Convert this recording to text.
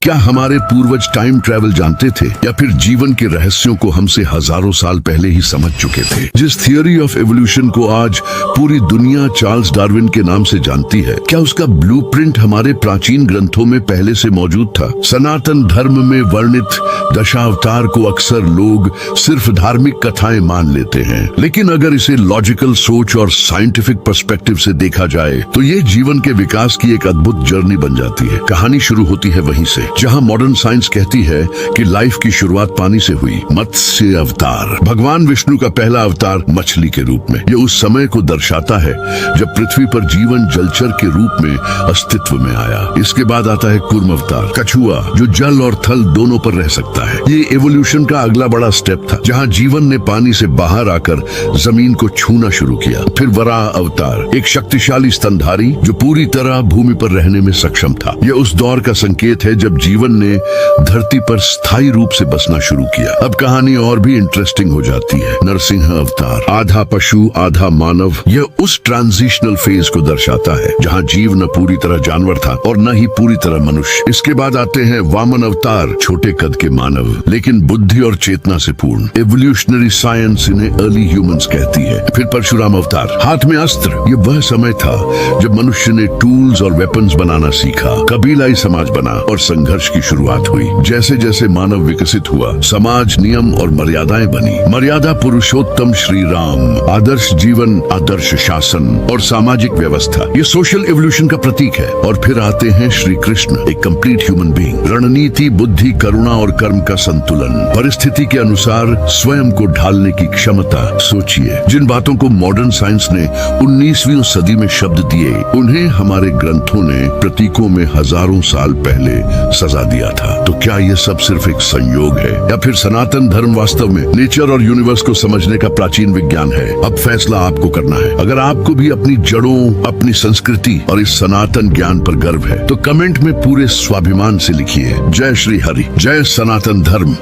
क्या हमारे पूर्वज टाइम ट्रैवल जानते थे या फिर जीवन के रहस्यों को हमसे हजारों साल पहले ही समझ चुके थे? जिस थियोरी ऑफ एवोल्यूशन को आज पूरी दुनिया चार्ल्स डार्विन के नाम से जानती है, क्या उसका ब्लूप्रिंट हमारे प्राचीन ग्रंथों में पहले से मौजूद था? सनातन धर्म में वर्णित दशावतार को अक्सर लोग सिर्फ धार्मिक कथाएं मान लेते हैं, लेकिन अगर इसे लॉजिकल सोच और साइंटिफिक पर्सपेक्टिव से देखा जाए तो ये जीवन के विकास की एक अद्भुत जर्नी बन जाती है। कहानी शुरू होती है वहीं से जहां मॉडर्न साइंस कहती है कि लाइफ की शुरुआत पानी से हुई। मत्स्य अवतार, भगवान विष्णु का पहला अवतार मछली के रूप में, ये उस समय को दर्शाता है जब पृथ्वी पर जीवन जलचर के रूप में अस्तित्व में आया। इसके बाद आता है कूर्म अवतार, कछुआ जो जल और थल दोनों पर रह सकता है। ये एवोल्यूशन का अगला बड़ा स्टेप था, जहाँ जीवन ने पानी से बाहर आकर जमीन को छूना शुरू किया। फिर वराह अवतार, एक शक्तिशाली स्तनधारी जो पूरी तरह भूमि पर रहने में सक्षम था। यह उस दौर का संकेत है जब जीवन ने धरती पर स्थायी रूप से बसना शुरू किया। अब कहानी और भी इंटरेस्टिंग हो जाती है। नरसिंह अवतार, आधा पशु आधा मानव, यह उस ट्रांजिशनल फेज को दर्शाता है जहां जीव न पूरी तरह जानवर था और न ही पूरी तरह मनुष्य। इसके बाद आते हैं वामन अवतार, छोटे कद के मानव लेकिन बुद्धि और चेतना से पूर्ण। एवोल्यूशनरी साइंस इन्हें अर्ली ह्यूमंस कहती है। फिर परशुराम अवतार, हाथ में अस्त्र, ये वह समय था जब मनुष्य ने टूल्स और वेपन्स बनाना सीखा। कबीलाई समाज बना और संघर्ष की शुरुआत हुई। जैसे जैसे मानव विकसित हुआ, समाज, नियम और मर्यादाएं बनी। मर्यादा पुरुषोत्तम श्री राम, आदर्श जीवन, आदर्श शासन और सामाजिक व्यवस्था, ये सोशल एवोल्यूशन का प्रतीक है। और फिर आते हैं श्री कृष्ण, एक कंप्लीट ह्यूमन बीइंग। रणनीति, बुद्धि, करुणा और कर्म का संतुलन, परिस्थिति के अनुसार स्वयं को ढालने की क्षमता। सोचिए, जिन बातों को मॉडर्न साइंस ने 19वीं सदी में शब्द दिए, उन्हें हमारे ग्रंथों ने प्रतीकों में हजारों साल पहले सजा दिया था। तो क्या ये सब सिर्फ एक संयोग है या फिर सनातन धर्म वास्तव में नेचर और यूनिवर्स को समझने का प्राचीन विज्ञान है? अब फैसला आपको करना है। अगर आपको भी अपनी जड़ों, अपनी संस्कृति और इस सनातन ज्ञान पर गर्व है तो कमेंट में पूरे स्वाभिमान से लिखिए, जय श्री हरि, जय सनातन धर्म।